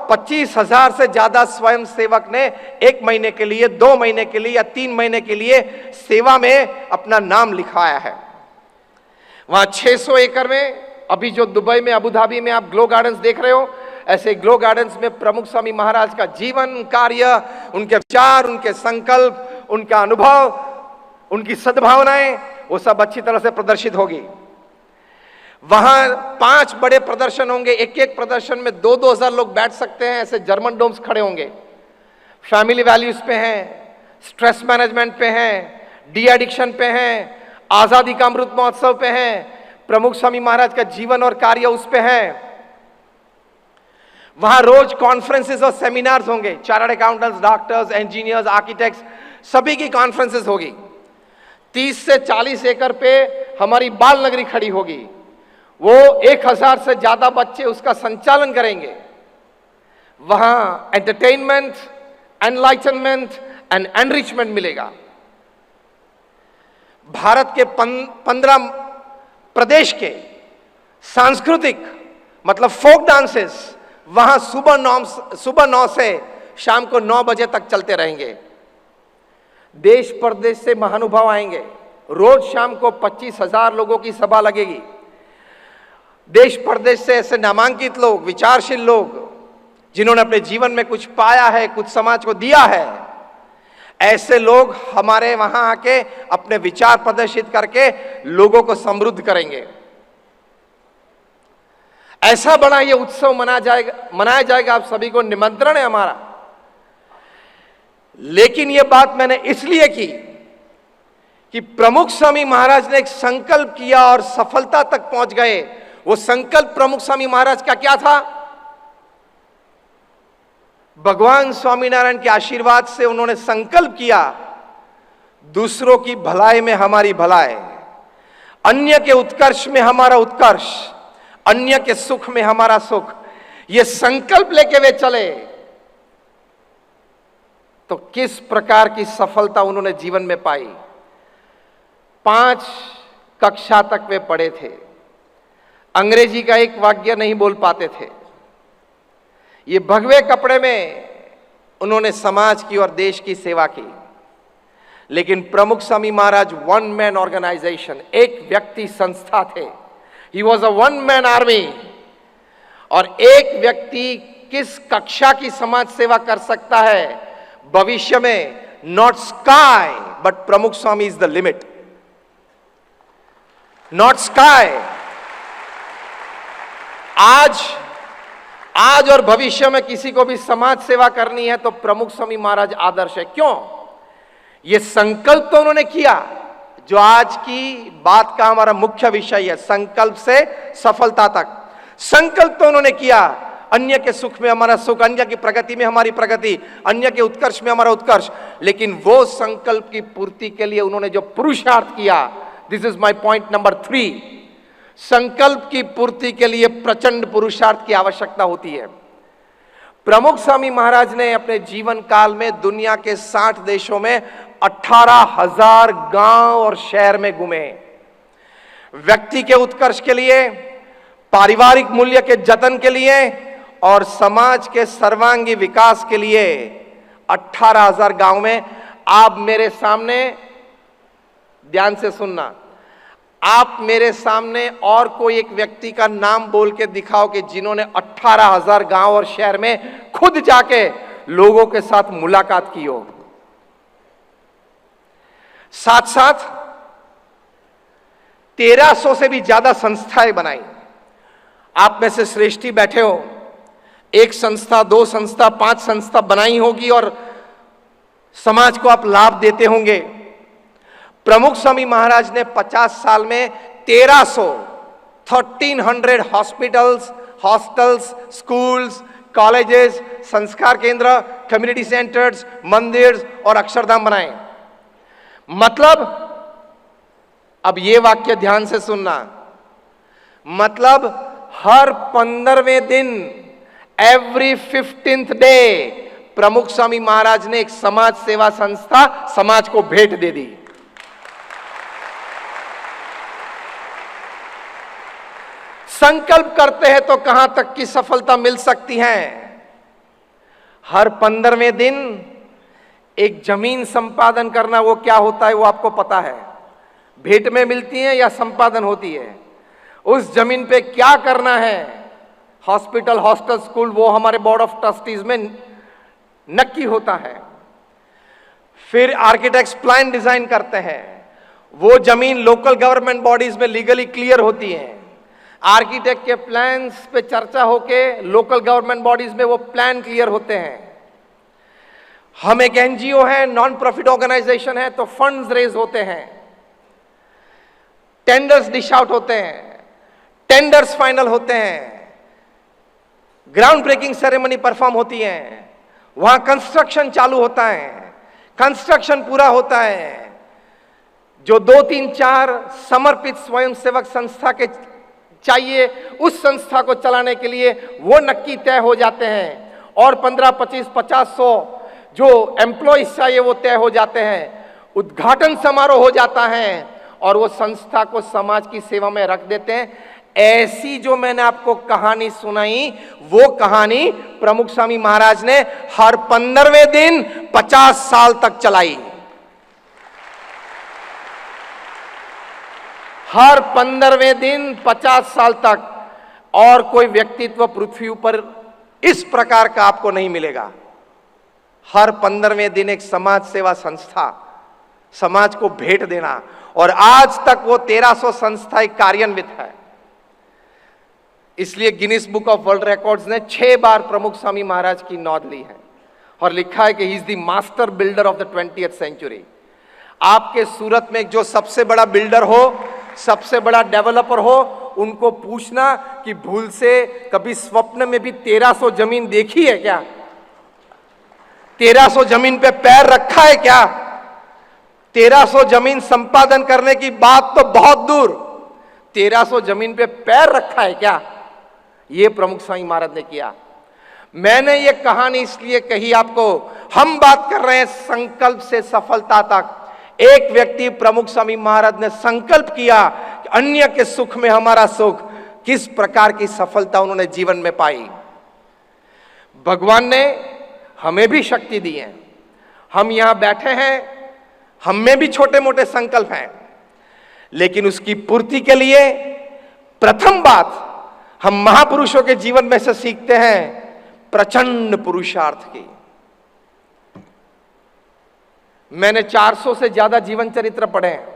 25,000 से ज्यादा स्वयं सेवक ने 1 महीने के लिए, 2 महीने के लिए या 3 महीने के लिए सेवा में अपना नाम लिखवाया है। वहां 600 एकड़ में, अभी जो दुबई में, अबू धाबी में आप ग्लो गार्डन्स देख रहे हो, ऐसे ग्लो गार्डन्स में प्रमुख स्वामी महाराज का जीवन कार्य, उनके विचार, उनके संकल्प, उनका अनुभव, उनकी सद्भावनाएं, वो सब अच्छी तरह से प्रदर्शित होगी। वहां 5 बड़े प्रदर्शन होंगे, एक एक प्रदर्शन में 2-2 हजार लोग बैठ सकते हैं, ऐसे जर्मन डोम्स खड़े होंगे। फैमिली वैल्यूज पे हैं, स्ट्रेस मैनेजमेंट पे हैं, डी एडिक्शन पे हैं, आजादी का अमृत महोत्सव पे हैं, प्रमुख स्वामी महाराज का जीवन और कार्य उस पे है। वहां रोज कॉन्फ्रेंसेस और सेमिनार्स होंगे, chartered accountants, doctors, engineers, architects, सभी की कॉन्फ्रेंसेस होगी। 30 से 40 एकड़ पे हमारी बाल नगरी खड़ी होगी। वो 1000 से ज्यादा बच्चे उसका संचालन करेंगे। वहां एंटरटेनमेंट, एनलाइटनमेंट एंड एनरिचमेंट मिलेगा। भारत के 15 प्रदेश के सांस्कृतिक मतलब फोक डांसेस वहां सुबह 9 से शाम को 9 बजे तक चलते रहेंगे। देश प्रदेश से महानुभाव आएंगे। रोज शाम को 25,000 लोगों की सभा लगेगी। देश प्रदेश से ऐसे नामांकित लोग, विचारशील लोग, जिन्होंने अपने जीवन में कुछ पाया है, कुछ समाज को दिया है, ऐसे लोग हमारे वहां आके अपने विचार प्रदर्शित करके लोगों को समृद्ध करेंगे। ऐसा बड़ा ये उत्सव मनाया जाएगा। आप सभी को निमंत्रण है हमारा। लेकिन ये बात मैंने इसलिए की कि प्रमुख स्वामी महाराज ने एक संकल्प किया और सफलता तक पहुंच गए। वो संकल्प प्रमुख स्वामी महाराज का क्या था? भगवान स्वामीनारायण के आशीर्वाद से उन्होंने संकल्प किया, दूसरों की भलाई में हमारी भलाई, अन्य के उत्कर्ष में हमारा उत्कर्ष, अन्य के सुख में हमारा सुख। ये संकल्प लेके वे चले तो किस प्रकार की सफलता उन्होंने जीवन में पाई। 5 कक्षा तक वे पढ़े थे। अंग्रेजी का एक वाक्य नहीं बोल पाते थे। ये भगवे कपड़े में उन्होंने समाज की और देश की सेवा की। लेकिन प्रमुख स्वामी महाराज 1 मैन ऑर्गेनाइजेशन, एक व्यक्ति संस्था थे। He was a 1 man army. और एक व्यक्ति किस कक्षा की समाज सेवा कर सकता है भविष्य में? Not sky but Pramukh Swami is the limit. Not sky. आज और भविष्य में किसी को भी समाज सेवा करनी है तो प्रमुख स्वामी महाराज आदर्श है। क्यों? ये संकल्प तो उन्होंने किया, जो आज की बात का हमारा मुख्य विषय है, संकल्प से सफलता तक। संकल्प तो उन्होंने किया, अन्य के सुख में हमारा सुख, अन्य की प्रगति में हमारी प्रगति, अन्य के उत्कर्ष में हमारा उत्कर्ष। लेकिन वो संकल्प की पूर्ति के लिए उन्होंने जो पुरुषार्थ किया, this is my point number 3। संकल्प की पूर्ति के लिए प्रचंड पुरुषार्थ की आवश्यकता होती है। प्रमुख स्वामी महाराज ने अपने जीवन काल में दुनिया के 60 देशों में 18,000 गांव और शहर में घूमे। व्यक्ति के उत्कर्ष के लिए, पारिवारिक मूल्य के जतन के लिए और समाज के सर्वांगी विकास के लिए 18,000 गांव में। आप मेरे सामने, ध्यान से सुनना, आप मेरे सामने और कोई एक व्यक्ति का नाम बोल के दिखाओ कि जिन्होंने 18,000 गांव और शहर में खुद जाके लोगों के साथ मुलाकात की हो। साथ साथ 1300 से भी ज्यादा संस्थाएं बनाई। आप में से श्रेष्ठी बैठे हो, 1 संस्था, 2 संस्था, 5 संस्था बनाई होगी और समाज को आप लाभ देते होंगे। प्रमुख स्वामी महाराज ने 50 साल में 1300 हॉस्पिटल्स, हॉस्टल्स, स्कूल्स, कॉलेजेस, संस्कार केंद्र, कम्युनिटी सेंटर्स, मंदिर और अक्षरधाम बनाए। मतलब, अब ये वाक्य ध्यान से सुनना, मतलब हर 15वें दिन, एवरी 15th डे, प्रमुख स्वामी महाराज ने एक समाज सेवा संस्था समाज को भेंट दे दी। संकल्प करते हैं तो कहां तक की सफलता मिल सकती है। हर 15वें दिन एक जमीन संपादन करना, वो क्या होता है वो आपको पता है। भेंट में मिलती है या संपादन होती है। उस जमीन पे क्या करना है, हॉस्पिटल, हॉस्टल, स्कूल, वो हमारे बोर्ड ऑफ ट्रस्टीज में नक्की होता है। फिर आर्किटेक्ट्स प्लान डिजाइन करते हैं, वो जमीन लोकल गवर्नमेंट बॉडीज में लीगली क्लियर होती है। आर्किटेक्ट के प्लान्स पे चर्चा होके लोकल गवर्नमेंट बॉडीज में वो प्लान क्लियर होते हैं। हम एक एनजीओ है, नॉन प्रॉफिट ऑर्गेनाइजेशन है, तो फंड्स रेज होते हैं, टेंडर्स डिश आउट होते हैं, टेंडर्स फाइनल होते हैं, ग्राउंड ब्रेकिंग सेरेमनी परफॉर्म होती है, वहां कंस्ट्रक्शन चालू होता है, कंस्ट्रक्शन पूरा होता है। जो 2, 3, 4 समर्पित स्वयंसेवक संस्था के चाहिए, उस संस्था को चलाने के लिए वो नक्की तय हो जाते हैं, और 15, 25, 50, 100 जो एम्प्लॉइज चाहिए वो तय हो जाते हैं। उद्घाटन समारोह हो जाता है और वो संस्था को समाज की सेवा में रख देते हैं। ऐसी जो मैंने आपको कहानी सुनाई, वो कहानी प्रमुख स्वामी महाराज ने हर 15वें दिन 50 साल तक चलाई। हर 15वें दिन 50 साल तक। और कोई व्यक्तित्व पृथ्वी पर इस प्रकार का आपको नहीं मिलेगा। हर 15वें दिन एक समाज सेवा संस्था, समाज को भेंट देना, और आज तक वो 1300 संस्थाएं कार्यान्वित है। इसलिए Guinness book of world records ने 6 बार प्रमुख स्वामी महाराज की नोंद ली है और लिखा है कि he is the master builder of the 20th century. आपके सूरत में जो सबसे बड़ा बिल्डर हो, सबसे बड़ा डेवलपर हो, उनको पूछना कि भूल से कभी स्वप्न में भी 1300 जमीन देखी है क्या? 1300 जमीन पे पैर रखा है क्या? 1300 जमीन संपादन करने की बात तो बहुत दूर, 1300 जमीन पे पैर रखा है क्या? ये प्रमुख स्वामी महाराज ने किया। मैंने ये कहानी इसलिए कही आपको, हम बात कर रहे हैं संकल्प से सफलता तक। एक व्यक्ति प्रमुख स्वामी महाराज ने संकल्प किया कि अन्य के सुख में हमारा सुख, किस प्रकार की सफलता उन्होंने जीवन में पाई। भगवान ने हमें भी शक्ति दी है। हम यहां बैठे हैं, हम में भी छोटे मोटे संकल्प हैं, लेकिन उसकी पूर्ति के लिए प्रथम बात हम महापुरुषों के जीवन में से सीखते हैं, प्रचंड पुरुषार्थ की। मैंने 400 से ज्यादा जीवन चरित्र पढ़े हैं,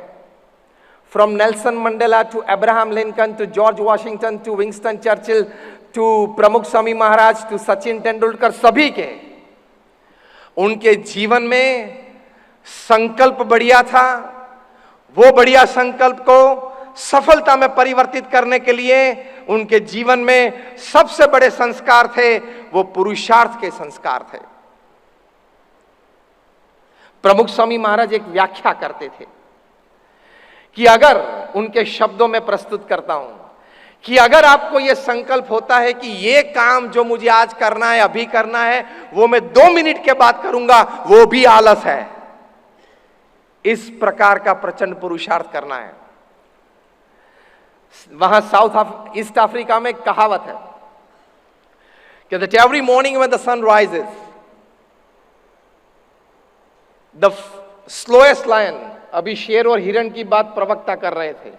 from Nelson Mandela to Abraham Lincoln to George Washington to Winston Churchill to Pramukh Swami Maharaj to Sachin Tendulkar, सभी के उनके जीवन में संकल्प बढ़िया था। वो बढ़िया संकल्प को सफलता में परिवर्तित करने के लिए उनके जीवन में सबसे बड़े संस्कार थे, वो पुरुषार्थ के संस्कार थे। प्रमुख स्वामी महाराज एक व्याख्या करते थे कि अगर, उनके शब्दों में प्रस्तुत करता हूं, कि अगर आपको यह संकल्प होता है कि यह काम जो मुझे आज करना है, अभी करना है, वो मैं 2 मिनट के बाद करूंगा, वो भी आलस है। इस प्रकार का प्रचंड पुरुषार्थ करना है। वहां ईस्ट अफ्रीका में एक कहावत है कि that every morning when the sun rises the slowest lion, अभी शेर और हिरण की बात प्रवक्ता कर रहे थे,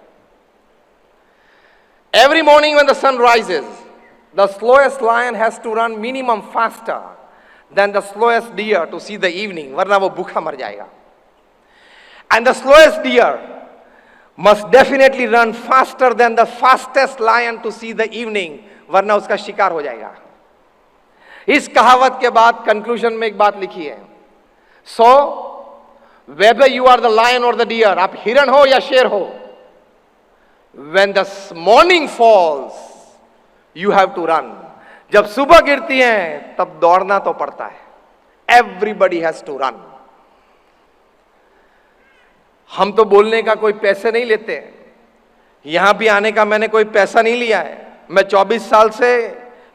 every morning when the sun rises the slowest lion has to run minimum faster than the slowest deer to see the evening, वरना वो भूखा मर जाएगा। And the slowest deer must definitely run faster than the fastest lion to see the evening, वरना उसका शिकार हो जाएगा। इस कहावत के बाद कंक्लूजन में एक बात लिखी है, so whether you are the lion or the deer, आप हिरण हो या शेर हो, when the morning falls you have to run, जब सुबह गिरती है तब दौड़ना तो पड़ता है। Everybody has to run। हम तो बोलने का कोई पैसे नहीं लेते, यहां भी आने का मैंने कोई पैसा नहीं लिया है। मैं 24 साल से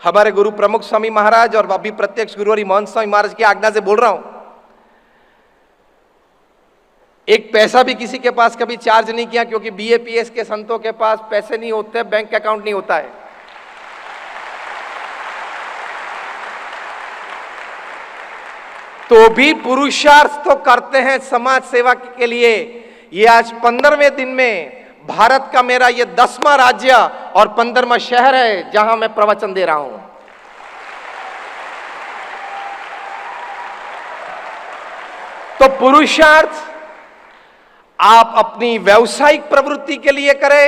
हमारे गुरु प्रमुख स्वामी महाराज और अभी प्रत्यक्ष गुरु हरि मोहन स्वामी महाराज की आज्ञा से बोल रहा हूं। एक पैसा भी किसी के पास कभी चार्ज नहीं किया, क्योंकि बीएपीएस के संतों के पास पैसे नहीं होते, बैंक अकाउंट नहीं होता है। तो भी पुरुषार्थ तो करते हैं समाज सेवा के लिए। ये आज 15वें दिन में भारत का मेरा ये 10वां राज्य और 15वां शहर है जहां मैं प्रवचन दे रहा हूं। तो पुरुषार्थ आप अपनी व्यावसायिक प्रवृत्ति के लिए करें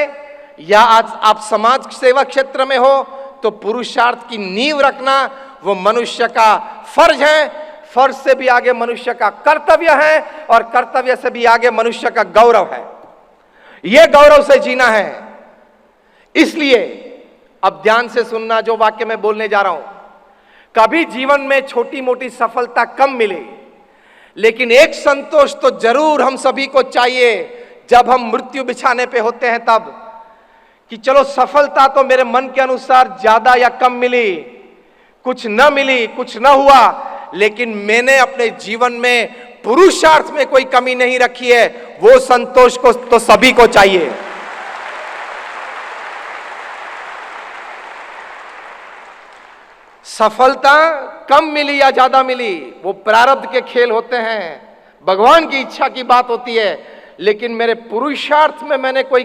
या आज आप समाज सेवा क्षेत्र में हो, तो पुरुषार्थ की नींव रखना वो मनुष्य का फर्ज है। फर्ज से भी आगे मनुष्य का कर्तव्य है और कर्तव्य से भी आगे मनुष्य का गौरव है। यह गौरव से जीना है। इसलिए अब ध्यान से सुनना जो वाक्य मैं बोलने जा रहा हूं। कभी जीवन में छोटी मोटी सफलता कम मिले, लेकिन एक संतोष तो जरूर हम सभी को चाहिए जब हम मृत्यु बिछाने पे होते हैं तब, कि चलो सफलता तो मेरे मन के अनुसार ज्यादा या कम मिली, कुछ न मिली, कुछ न हुआ, लेकिन मैंने अपने जीवन में पुरुषार्थ में कोई कमी नहीं रखी है। वो संतोष को तो सभी को चाहिए। सफलता कम मिली या ज्यादा मिली वो प्रारब्ध के खेल होते हैं, भगवान की इच्छा की बात होती है, लेकिन मेरे पुरुषार्थ में मैंने कोई